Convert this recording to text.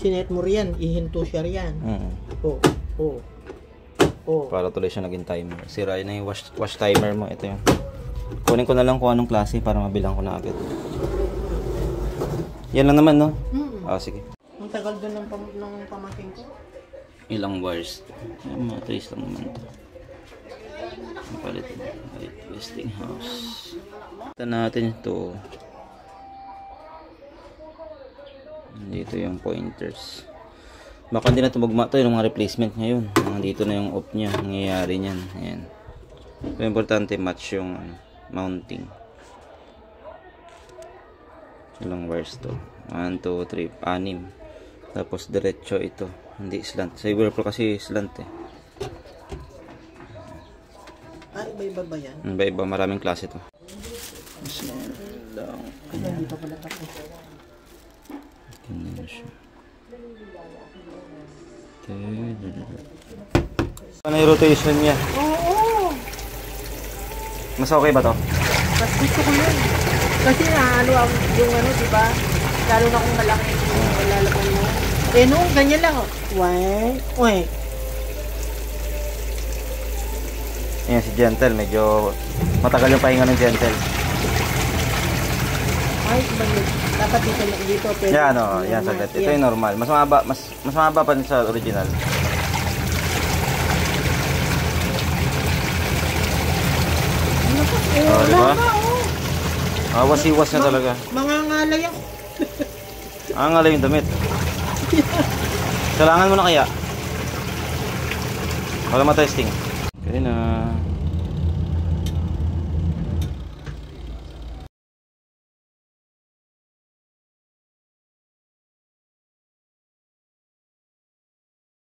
sinet mo riyan, ihinto siya riyan. Oh, oh. Oh. Para tuloy siya naging timer. Sira na yung wash timer mo. Ito yun. Kunin ko na lang kung anong klase para mabilang ko na agad. Yan lang naman, no? Sige. Ang tagal doon ng pamaking ko. Ilang wires? Ay, mga trace lang naman ito. Ang palit. Westinghouse. Ito natin ito. Dito yung pointers. Baka hindi na tumugma ito yung mga replacement ngayon. Dito na yung off nya. Nangyayari nyan. Ayan. Pero importante match yung mounting. Ilang wires to? 1, 2, 3, 6. Tapos diretso ito. Hindi slant. Sa Iberpro kasi slant eh. Iba-iba ba yan? Iba-iba. Maraming klase to. Lang. Ayan. Dito pala ako. Ganyan siya. Ano yung rotation niya? Oo. Mas okay ba to? Mas gusto ko yun. Kasi yung diba? Lalo na kung malaki yung lalabang mo. Ganyan lang. Wait. Ayan si Gentle. Medyo matagal yung pahinga ng Gentle. Ay, dapat dito. Yan, yan saglit. Ito yung normal. Mas mahaba pa din sa original. Diba? Wasiwas na talaga. Mangangalay ako. Mangangalay yung damit. Kailangan mo na kaya? Wala matesting. Okay na.